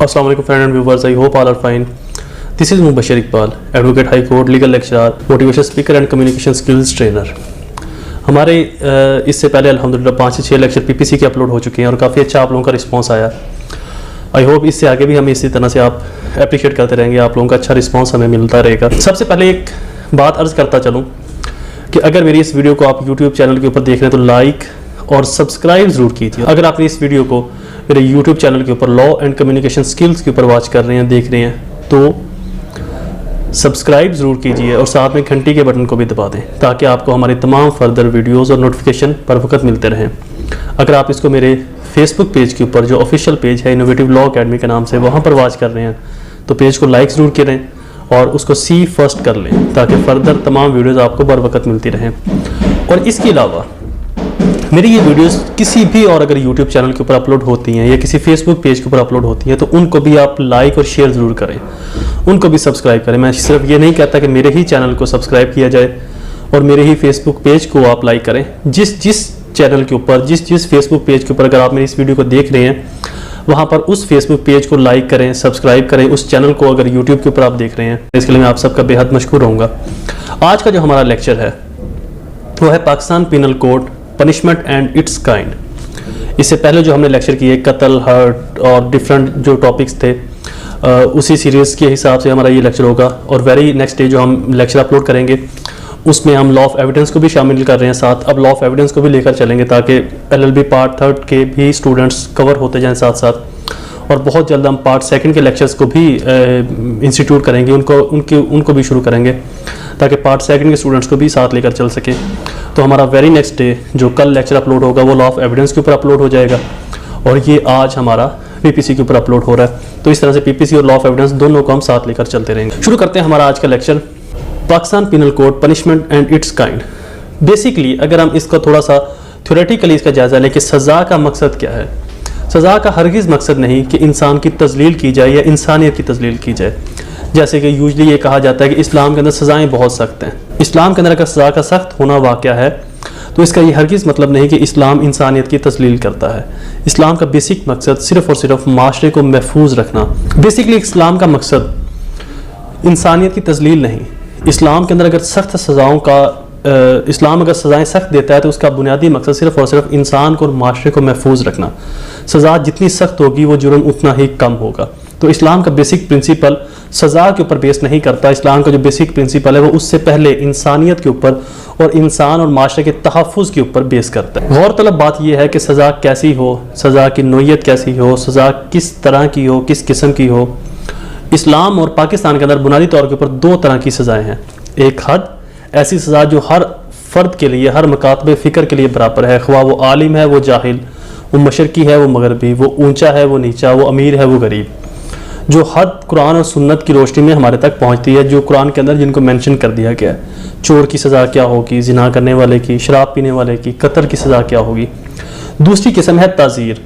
Assalamu alaikum friend and viewers, I hope all are fine. This is Mubashir Iqbal, Advocate High Court, Legal Lecturer, Motivation Speaker and Communication Skills Trainer. हमारे इससे पहले अल्हम्दुलिल्लाह 5 से 6 lecture PPC के upload हो चुके हैं और काफ़ी अच्छा आप लोगों का रिस्पांस आया। आई होप इससे आगे भी हमें इसी तरह से आप अप्रिशिएट करते रहेंगे, आप लोगों का अच्छा रिस्पांस हमें मिलता रहेगा। सबसे पहले एक बात अर्ज़ करता चलूँ कि अगर मेरी इस वीडियो को आप यूट्यूब चैनल के ऊपर देख रहे हैं तो लाइक और सब्सक्राइब ज़रूर कीजिए। अगर आपने इस वीडियो को मेरे यूट्यूब चैनल के ऊपर लॉ एंड कम्युनिकेशन स्किल्स के ऊपर वॉच कर रहे हैं, देख रहे हैं, तो सब्सक्राइब ज़रूर कीजिए और साथ में घंटी के बटन को भी दबा दें ताकि आपको हमारी तमाम फर्दर वीडियोस और नोटिफिकेशन पर वक्त मिलते रहें। अगर आप इसको मेरे फेसबुक पेज के ऊपर जो ऑफिशियल पेज है इनोवेटिव लॉ अकेडमी के नाम से, वहाँ पर वॉच कर रहे हैं तो पेज को लाइक ज़रूर करें और उसको सी फर्स्ट कर लें ताकि फर्दर तमाम वीडियोज़ आपको बर वक्त मिलती रहें। और इसके अलावा मेरी ये वीडियोस किसी भी और अगर यूट्यूब चैनल के ऊपर अपलोड होती हैं या किसी फेसबुक पेज के ऊपर अपलोड होती हैं तो उनको भी आप लाइक और शेयर ज़रूर करें, उनको भी सब्सक्राइब करें। मैं सिर्फ ये नहीं कहता कि मेरे ही चैनल को सब्सक्राइब किया जाए और मेरे ही फेसबुक पेज को आप लाइक करें। जिस चैनल के ऊपर जिस फेसबुक पेज के ऊपर अगर आप मेरी इस वीडियो को देख रहे हैं वहाँ पर उस फेसबुक पेज को लाइक करें, सब्सक्राइब करें। उस चैनल को अगर यूट्यूब के ऊपर आप देख रहे हैं इसके लिए मैं आप सबका बेहद मशकूर रहूँगा। आज का जो हमारा लेक्चर है वो है Pakistan penal code punishment and it's kind. इससे पहले जो हमने लेक्चर किए कत्ल, हर्ट और डिफरेंट जो टॉपिक्स थे उसी सीरीज़ के हिसाब से हमारा ये लेक्चर होगा। और वेरी नेक्स्ट डे जो हम लेक्चर अपलोड करेंगे उसमें हम लॉ ऑफ एविडेंस को भी शामिल कर रहे हैं साथ। अब लॉ ऑफ एविडेंस को भी लेकर चलेंगे ताकि एलएलबी पार्ट 3 के भी स्टूडेंट्स कवर होते जाएं साथ साथ। और बहुत जल्द हम पार्ट 2 के लेक्चर्स को भी इंस्टीट्यूट करेंगे, उनको भी शुरू करेंगे ताकि पार्ट 2 के स्टूडेंट्स को भी साथ लेकर चल सके। तो हमारा वेरी नेक्स्ट डे जो कल लेक्चर अपलोड होगा वो लॉ ऑफ एविडेंस के ऊपर अपलोड हो जाएगा और ये आज हमारा पीपीसी के ऊपर अपलोड हो रहा है। तो इस तरह से पीपीसी और लॉ ऑफ एविडेंस दोनों को हम साथ लेकर चलते रहेंगे। शुरू करते हैं हमारा आज का lecture, Pakistan penal code punishment and it's kind. Basically अगर हम इसका थोड़ा सा थ्योरेटिकली इसका जायजा लें कि सज़ा का मकसद क्या है। सज़ा का हरगिज़ मकसद नहीं कि इंसान की तज़लील की जाए या इंसानियत की तज़लील की जाए। जैसे कि यूजली ये कहा जाता है कि इस्लाम के अंदर सज़ाएँ बहुत सख्त हैं। इस्लाम के अंदर अगर सज़ा का सख्त होना वाक़या है तो इसका ये हरगिज़ मतलब नहीं कि इस्लाम इंसानियत की तज़लील करता है। इस्लाम का बेसिक मकसद सिर्फ़ और सिर्फ माशरे को महफूज रखना। बेसिकली इस्लाम का मकसद इंसानियत की तज़लील नहीं। इस्लाम के अंदर अगर सख्त सज़ाओं का इस्लाम अगर सज़ाएँ सख्त देता है तो उसका बुनियादी मकसद सिर्फ़ और सिर्फ इंसान को और माशरे को महफूज रखना। सज़ा जितनी सख्त होगी वो जुर्म उतना ही कम होगा। तो इस्लाम का बेसिक प्रिंसिपल सज़ा के ऊपर बेस नहीं करता। इस्लाम का जो बेसिक प्रिंसिपल है वो उससे पहले इंसानियत के ऊपर और इंसान और माशरे के तहफ़्फ़ुज़ के ऊपर बेस करता है। गौरतलब बात यह है कि सज़ा कैसी हो, सज़ा की नोयत कैसी हो, सज़ा किस तरह की हो, किस किस्म की हो। इस्लाम और पाकिस्तान के अंदर बुनियादी तौर के ऊपर 2 तरह की सज़ाएँ हैं। एक हद, ऐसी सज़ा जो हर फ़र्द के लिए, हर मकातबे फ़िक्र के लिए बराबर है, ख्वाह वो आलिम है वो जाहिल, वो मशरकी है वो मगरबी, वो ऊंचा है वो नीचा, वो अमीर है वो गरीब। जो हद कुरान और सुन्नत की रोशनी में हमारे तक पहुंचती है, जो कुरान के अंदर जिनको मेंशन कर दिया गया है। चोर की सज़ा क्या होगी, जिना करने वाले की, शराब पीने वाले की, कत्ल की सज़ा क्या होगी। दूसरी किस्म है ताज़ीर,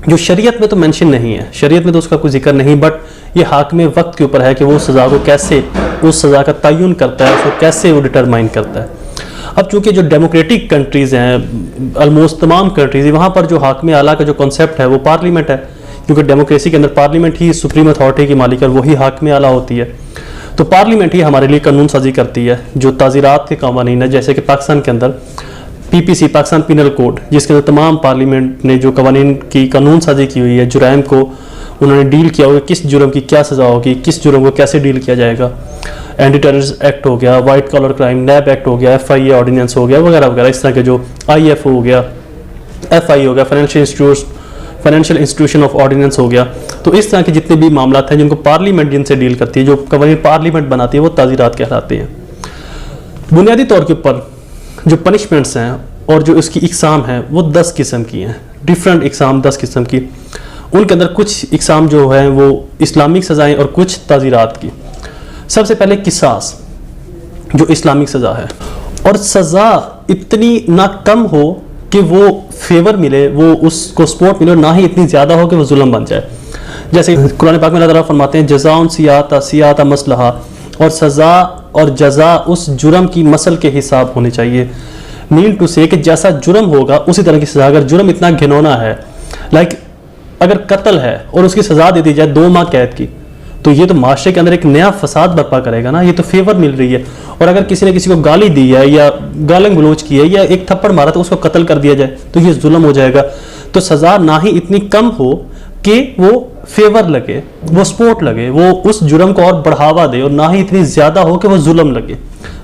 जो शरीयत में तो मेंशन नहीं है, शरीयत में तो उसका कोई जिक्र नहीं, बट ये हाकिम वक्त के ऊपर है कि वो सज़ा को कैसे, उस सज़ा का तयन करता है, उसको कैसे वो डिटरमाइन करता है। अब चूँकि जो डेमोक्रेटिक कंट्रीज़ हैं, ऑलमोस्ट तमाम कंट्रीज़, वहाँ पर जो हाकिम आला का जो कॉन्सेप्ट है वो पार्लियामेंट है, क्योंकि डेमोक्रेसी के अंदर पार्लियामेंट ही सुप्रीम अथॉरिटी की मालिक है, वही हाकिम आला होती है। तो पार्लियामेंट ही हमारे लिए कानून साजी करती है। जो ताज़ीरात के कानून है, जैसे कि पाकिस्तान के अंदर पीपीसी पाकिस्तान पिनल कोड, जिसके अंदर तमाम पार्लियामेंट ने जो कानून की कानून साजी की हुई है, जुराइम को उन्होंने डील किया होगा, किस जुर्म की क्या सज़ा होगी, किस जुर्म को कैसे डील किया जाएगा। एंटी टेररिस्ट एक्ट हो गया, वाइट कॉलर क्राइम, नैब एक्ट हो गया, FIA ऑर्डिनेंस हो गया, वगैरह वगैरह। इस तरह के जो IF हो गया, FI हो गया, फाइनेंशियल इंस्टीट्यूशन ऑफ ऑर्डिनेंस हो गया। तो इस तरह के जितने भी मामला हैं जिनको पार्लियामेंट जिनसे डील करती है, जो कानून पार्लियामेंट बनाती है, वो ताज़ीरात कहलाते हैं। बुनियादी तौर के ऊपर जो पनिशमेंट्स हैं और जो इसकी इकसाम है वो 10 किस्म की हैं, डिफरेंट इकसाम 10 किस्म की। उनके अंदर कुछ इकसाम जो हैं वो इस्लामिक सज़ाएँ और कुछ ताज़ीरात की। सबसे पहले किसास, जो इस्लामिक सज़ा है, और सज़ा इतनी ना कम हो कि वो फेवर मिले, वो उसको सपोर्ट मिले, ना ही इतनी ज़्यादा हो कि वो जुल्म बन जाए। जैसे कुरान पाक में अल्लाह ताला फरमाते हैं जज़ाउन सियाता मसलहा, और सज़ा और जज़ा उस जुर्म की मसल के हिसाब होने चाहिए। मीन टू से कि जैसा जुर्म होगा उसी तरह की सज़ा। अगर जुर्म इतना घिनौना है, लाइक अगर कत्ल है और उसकी सजा दे दी जाए 2 माह कैद की, तो ये तो माशरे के अंदर एक नया फसाद बर्पा करेगा ना, ये तो फेवर मिल रही है। और अगर किसी ने किसी को गाली दी है या गालियां गलौज की है या एक थप्पड़ मारा तो उसको कत्ल कर दिया जाए, तो ये जुल्म हो जाएगा। तो सजा ना ही इतनी कम हो कि वो फेवर लगे, वो सपोर्ट लगे, वो उस जुर्म को और बढ़ावा दे, और ना ही इतनी ज्यादा हो कि वो जुल्म लगे।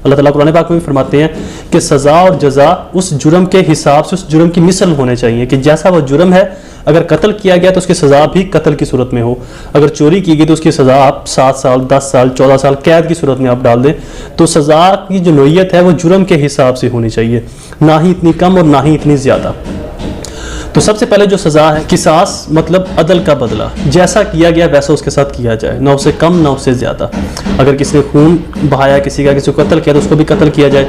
अल्लाह ताला कुरान पाक में भी फरमाते हैं कि सजा और जजा उस जुर्म के हिसाब से, उस जुर्म की मिसल होने चाहिए कि जैसा वो जुर्म है, अगर कत्ल किया गया तो उसकी सजा भी कत्ल की सूरत में हो, अगर चोरी की गई तो उसकी सजा आप 7 साल 10 साल 14 साल कैद की सूरत में आप डाल दें। तो सजा की जो नोयत है वो जुर्म के हिसाब से होनी चाहिए, ना ही इतनी कम और ना ही इतनी ज्यादा। तो सबसे पहले जो सजा है किसास, मतलब अदल का बदला, जैसा किया गया वैसा उसके साथ किया जाए, ना उससे कम ना उससे ज्यादा। अगर किसी ने खून बहाया किसी का, किसी को कत्ल किया तो उसको भी कत्ल किया जाए,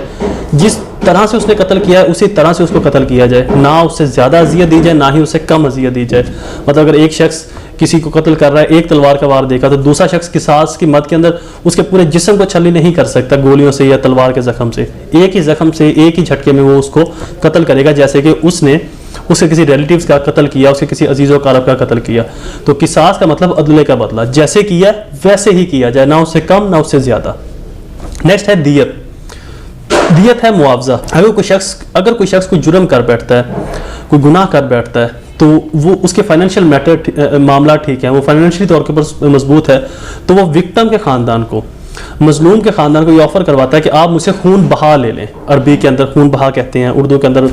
जिस तरह से उसने कत्ल किया है उसी तरह से उसको कत्ल किया जाए, ना उससे ज्यादा अजियत दी जाए ना ही उससे कम अजियत दी जाए। मतलब अगर एक शख्स किसी को कत्ल कर रहा है, एक तलवार का वार देखा, तो दूसरा शख्स किसास की मद के अंदर उसके पूरे जिस्म को छलनी नहीं कर सकता गोलियों से या तलवार के जख्म से, एक ही जख्म से एक ही झटके में वो उसको कत्ल करेगा, जैसे कि उसने उसके किसी रिलेटिव्स का कत्ल किया, उसके किसी अजीज़ व क़रीब का कत्ल किया। तो किसास का मतलब अदले का बदला, जैसे किया वैसे ही किया जाए, ना उससे कम ना उससे ज्यादा। नेक्स्ट है दियत। दियत है मुआवजा। अगर कोई शख्स कोई जुर्म कर बैठता है, कोई गुनाह कर बैठता है, तो वो उसके फाइनेंशियल मामला ठीक है, वो फाइनेंशियली तौर के ऊपर मजबूत है, तो वो विक्टिम के खानदान को, मजलूम के खानदान को ये ऑफर करवाता है कि आप मुझसे खून बहा ले लें। अरबी के अंदर खून बहा कहते हैं, उर्दू के अंदर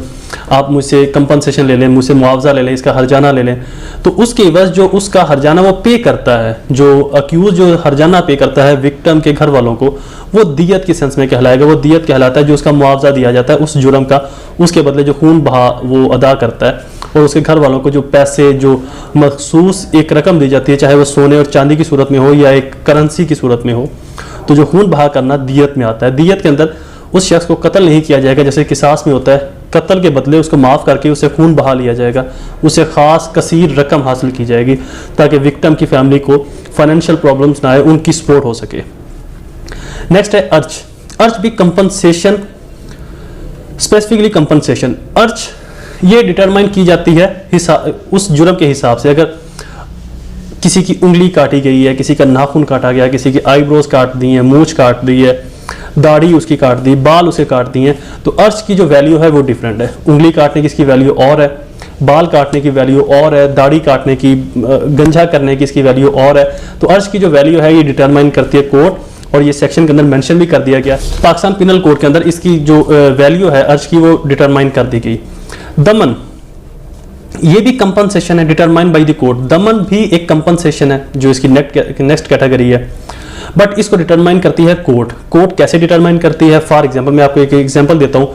आप मुझसे कंपनसेशन ले लें, मुझसे मुआवजा ले लें, इसका हरजाना ले लें। तो उसके एवज जो उसका हरजाना वो पे करता है, जो अक्यूज जो हरजाना पे करता है विक्टिम के घर वालों को, वो दियत के सेंस में कहलाएगा। वो दियत कहलाता है जो उसका मुआवजा दिया जाता है उस जुर्म का, उसके बदले जो खून बहा वो अदा करता है, और उसके घर वालों को जो पैसे, जो मखसूस एक रकम दी जाती है, चाहे वो सोने और चांदी की सूरत में हो या एक करेंसी की सूरत में हो, तो जो खून बहा करना दियत में आता है। दियत के अंदर उस शख्स को कत्ल नहीं किया जाएगा जैसे किसास में होता है, कत्ल के बदले उसको माफ़ करके उसे खून बहा लिया जाएगा, उसे ख़ास कसीर रकम हासिल की जाएगी ताकि विक्टिम की फैमिली को फाइनेंशियल प्रॉब्लम्स ना आए, उनकी सपोर्ट हो सके। नेक्स्ट है अर्ज। अर्ज भी कंपनसेशन, स्पेसिफिकली कंपनसेशन। अर्ज ये डिटरमाइन की जाती है उस जुर्म के हिसाब से। अगर किसी की उंगली काटी गई है, किसी का नाखून काटा गया, किसी की आईब्रोज काट दी है, मूंछ काट दी है, दाढ़ी उसकी काट दी, बाल उसे काट दिए, तो अर्ज की जो वैल्यू है वो डिफरेंट है। उंगली काटने की इसकी वैल्यू और है, बाल काटने की वैल्यू और है, दाढ़ी काटने की, गंजा करने की इसकी वैल्यू और है। तो अर्ज की जो वैल्यू है ये डिटरमाइन करती है कोर्ट, और ये सेक्शन के अंदर मेंशन भी कर दिया गया। पाकिस्तान पिनल कोड के अंदर इसकी जो वैल्यू है अर्ज की वो डिटरमाइन कर दी गई। दमन, ये भी कंपनसेशन है डिटरमाइन बाय द कोर्ट। दमन भी एक कंपनसेशन है जो इसकी नेक्स्ट कैटेगरी है, बट इसको डिटरमाइन करती है कोर्ट। कोर्ट कैसे डिटरमाइन करती है? फॉर एग्जांपल मैं आपको एक एग्जांपल देता हूँ।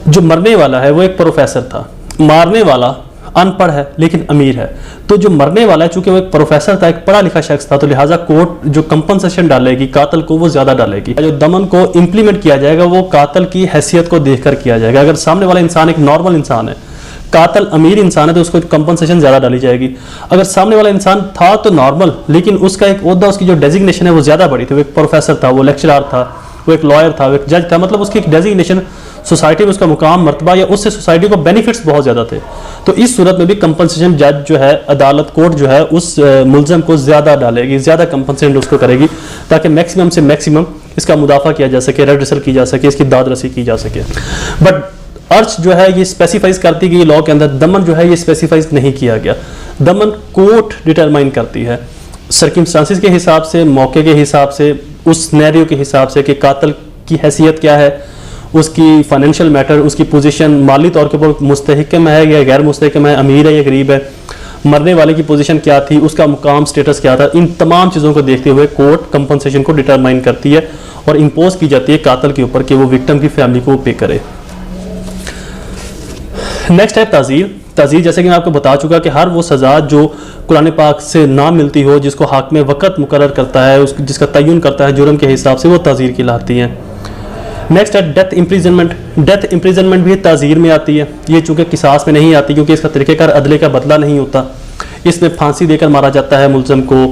जो मरने वाला है वो एक प्रोफेसर था, मारने वाला अनपढ़ है लेकिन अमीर है। तो जो मरने वाला है चूंकि वो एक प्रोफेसर था, एक पढ़ा लिखा शख्स था, तो लिहाजा कोर्ट जो कंपनसेशन डालेगी कातिल को वो ज्यादा डालेगी। जो दमन को इंप्लीमेंट किया जाएगा वो कातिल की हैसियत को देखकर किया जाएगा। अगर सामने वाला इंसान एक नॉर्मल इंसान है, कातिल अमीर इंसान है, तो उसको कंपनसेशन ज्यादा डाली जाएगी। अगर सामने वाला इंसान था तो नॉर्मल, लेकिन उसका एक ओहदा, उसकी जो डेजिग्नेशन है वो ज्यादा बड़ी थी, वो एक प्रोफेसर था, वो लेक्चरर था, वो एक लॉयर था, वो एक जज था, मतलब उसकी एक डेजिग्नेशन, सोसाइटी में उसका मुकाम, मर्तबा, या उससे सोसाइटी को बेनिफिट्स बहुत ज्यादा थे। तो इस सूरत में भी कंपनसेशन जज जो है, अदालत कोर्ट जो है, उस मुलजम को ज्यादा डालेगी, ज्यादा कंपनसेशन उसको करेगी, ताकि मैक्सिमम से मैक्सिमम इसका मुदाफा किया जा सके, रेडिसल की जा सके, इसकी दाद रसी की जा सके। बट अर्ज जो है ये स्पेसिफाइज करती गई लॉ के अंदर, दमन जो है ये स्पेसिफाइज नहीं किया गया। दमन कोर्ट डिटरमाइन करती है सर्कमस्टांसिस के हिसाब से, मौके के हिसाब से, उस सिनेरियो के हिसाब से कि कातिल की हैसियत क्या है, उसकी फाइनेंशियल मैटर, उसकी पोजीशन माली तौर के ऊपर मुस्तहिकम है या गैर मुस्तहिकम है, अमीर है या गरीब है, मरने वाले की पोजीशन क्या थी, उसका मुकाम स्टेटस क्या था, इन तमाम चीज़ों को देखते हुए कोर्ट कंपनसेशन को डिटरमाइन करती है और इम्पोज की जाती है कातिल के ऊपर कि वो विक्टिम की फैमिली को पे करे। नेक्स्ट है ताज़ीर। ताज़ीर जैसे कि मैं आपको बता चुका कि हर वो सज़ा जो कुरान पाक से ना मिलती हो, जिसको हाकिम वक़्त मुकर्रर करता है, जिसका तयन करता है जुर्म के हिसाब से, वो ताज़ीर कहलाती है। नेक्स्ट है डेथ इम्प्रिजनमेंट। डेथ इम्प्रिजनमेंट भी ताज़ीर में आती है। ये चूँकि किसास में नहीं आती क्योंकि इसका तरीक़ेकार अदले का बदला नहीं होता। इसमें फांसी देकर मारा जाता है मुलज़म को,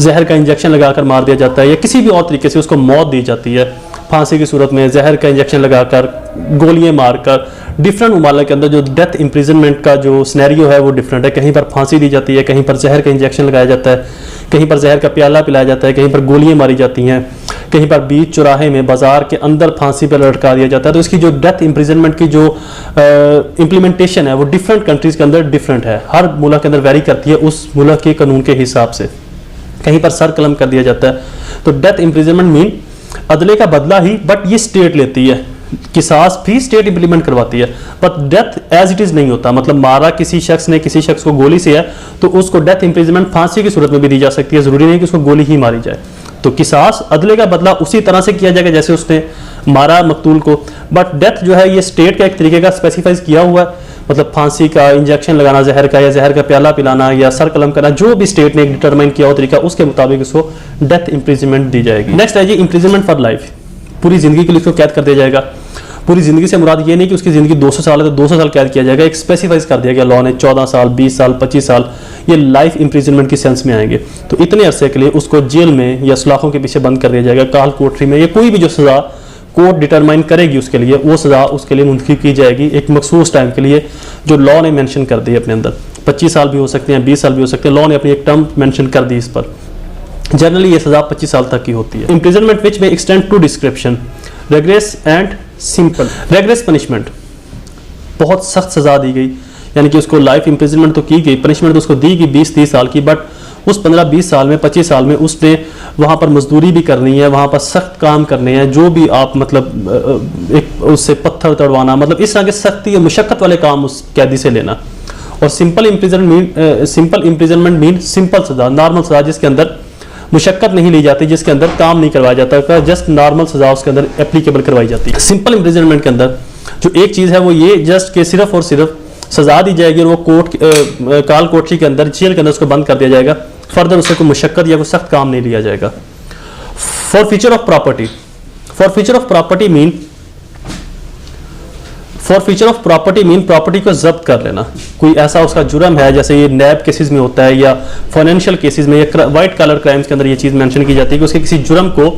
जहर का इंजेक्शन लगाकर मार दिया जाता है, या किसी भी और तरीके से उसको मौत दी जाती है। फांसी की सूरत में, जहर का इंजेक्शन लगाकर, गोलियां मारकर। डिफरेंट ममालिक के अंदर जो डेथ इम्प्रिजनमेंट का जो सिनेरियो है वो डिफरेंट है। कहीं पर फांसी दी जाती है, कहीं पर जहर का इंजेक्शन लगाया जाता है, कहीं पर जहर का प्याला पिलाया जाता है, कहीं पर गोलियां मारी जाती हैं, कहीं पर बीच चौराहे में बाजार के अंदर फांसी पर लटका दिया जाता है। तो इसकी जो डेथ इम्प्रिजनमेंट की जो इम्प्लीमेंटेशन है वो डिफरेंट कंट्रीज के अंदर डिफरेंट है, हर मुल्क के अंदर वेरी करती है उस मुल्क के कानून के हिसाब से। कहीं पर सर कलम कर दिया जाता है। तो डेथ इम्प्रिजनमेंट मीन अदले का बदला ही, बट ये स्टेट लेती है, किसास भी स्टेट इंप्लीमेंट करवाती है, but death as it is नहीं होता। मतलब मारा किसी शख्स ने किसी शख्स को गोली से है तो उसको डेथ इम्प्रिजनमेंट फांसी की सूरत में भी दी जा सकती है, जरूरी नहीं कि उसको गोली ही मारी जाए। तो किसास अदले का बदला उसी तरह से किया जाएगा जैसे उसने मारा मकतूल को, बट डेथ जो है ये स्टेट का एक तरीके का स्पेसिफाइज किया हुआ है। मतलब फांसी का इंजेक्शन लगाना जहर का, या जहर का प्याला पिलाना, या सर कलम करना, जो भी स्टेट ने डिटरमाइन किया हो तरीका, उसके मुताबिक उसको डेथ इम्प्रिजनमेंट दी जाएगी। नेक्स्ट है जी इम्प्रिजनमेंट फॉर लाइफ, पूरी जिंदगी के लिए उसको कैद कर दिया जाएगा। पूरी जिंदगी से मुराद ये नहीं कि उसकी जिंदगी 200 साल है तो 200 साल कैद किया जाएगा, एक स्पेसिफाइज कर दिया गया लॉ ने, 14 साल, 20 साल, 25 साल, ये लाइफ इम्प्रिजनमेंट की सेंस में आएंगे। तो इतने अरसे के लिए उसको जेल में या सलाखों के पीछे बंद कर दिया जाएगा, काल कोठरी में, या कोई भी जो सजा कोर्ट डिटरमाइन करेगी उसके लिए, वो सजा उसके लिए मुंतखब की जाएगी एक मखसूस टाइम के लिए, जो लॉ ने मेंशन कर दी है अपने अंदर। 25 साल भी हो सकते हैं, 20 साल भी हो सकते हैं, लॉ ने अपनी एक टर्म मेंशन कर दी इस पर। जनरली ये सजा 25 साल तक की होती है। इम्प्रिजनमेंट विच में extend to description rigorous and simple. Rigorous punishment, बहुत सख्त सजा दी गई, यानी कि उसको लाइफ इम्प्रिजनमेंट तो की गई, पनिशमेंट तो उसको दी गई 20-30 साल की, बट उस 15-20 साल में, 25 साल में उसने वहाँ पर मजदूरी भी करनी है, वहाँ पर सख्त काम करने हैं, जो भी आप मतलब एक उससे पत्थर तोड़वाना, मतलब इस तरह के सख्ती या मुशक्कत वाले काम उस कैदी से लेना। और सिंपल इम्प्रिजनमेंट मीन सिंपल सजा, नॉर्मल सजा, जिसके अंदर मुशक्कत नहीं ली जाती, जिसके अंदर काम नहीं करवाया जाता, जस्ट नॉर्मल सजा उसके अंदर एप्लीकेबल करवाई जाती है। सिंपल इम्प्रिजनमेंट के अंदर जो एक चीज़ है वो ये जस्ट के सिर्फ और सिर्फ सजा दी जाएगी और वो काल कोठरी के अंदर, जेल के अंदर उसको बंद कर दिया जाएगा, फर्दर उससे कोई मुशक्कत या कोई सख्त काम नहीं लिया जाएगा। For future of property, for future of property mean property को जब्त कर लेना। कोई ऐसा उसका जुर्म है, जैसे ये नैब केसेस में होता है या फाइनेंशियल केसेस में या वाइट कलर क्राइम्स के अंदर ये चीज़ मेंशन की जाती है कि उसके किसी जुर्म को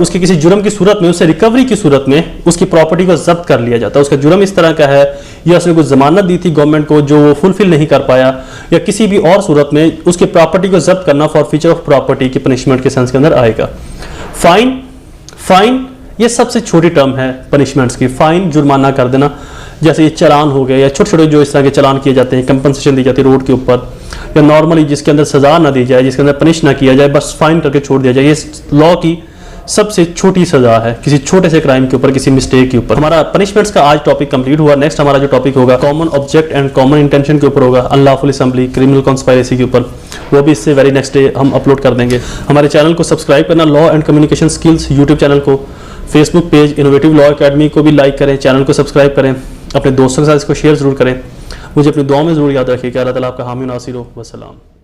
उसके किसी जुर्म की सूरत में, उससे रिकवरी की सूरत में उसकी प्रॉपर्टी को जब्त कर लिया जाता है। उसका जुर्म इस तरह का है, या उसने कुछ जमानत दी थी गवर्नमेंट को जो वो फुलफिल नहीं कर पाया, या किसी भी और सूरत में उसकी प्रॉपर्टी को जब्त करना फॉर फ्यूचर ऑफ प्रॉपर्टी की पनिशमेंट के सेंस के अंदर आएगा। फाइन ये सबसे छोटी टर्म है पनिशमेंट्स की। फाइन जुर्माना कर देना, जैसे ये चालान हो गए या छोटे छोटे जो इस तरह के चालान किए जाते हैं, कंपनसेशन दी जाती है रोड के ऊपर, या नॉर्मली जिसके अंदर सजा ना दी जाए, जिसके अंदर पनिश ना किया जाए, बस फाइन करके छोड़ दिया जाए, ये लॉ की सबसे छोटी सजा है किसी छोटे से क्राइम के ऊपर, किसी मिस्टेक के ऊपर। हमारा पनिशमेंट्स का आज टॉपिक कंप्लीट हुआ। नेक्स्ट हमारा जो टॉपिक होगा common object and common intention के ऊपर होगा, अनलॉफुल असेंबली, क्रिमिनल कॉन्स्पायरेसी के ऊपर, वो भी इससे वेरी नेक्स्ट डे हम अपलोड कर देंगे। हमारे चैनल को सब्सक्राइब करना, law and communication skills YouTube channel को, Facebook page innovative law academy को भी लाइक करें, चैनल को सब्सक्राइब करें, अपने दोस्तों के साथ इसको शेयर जरूर करें। मुझे अपनी दुआ में जरूर याद रखिएगा। अल्लाह ताला आपका हामी नासिर हो। वस्सलाम।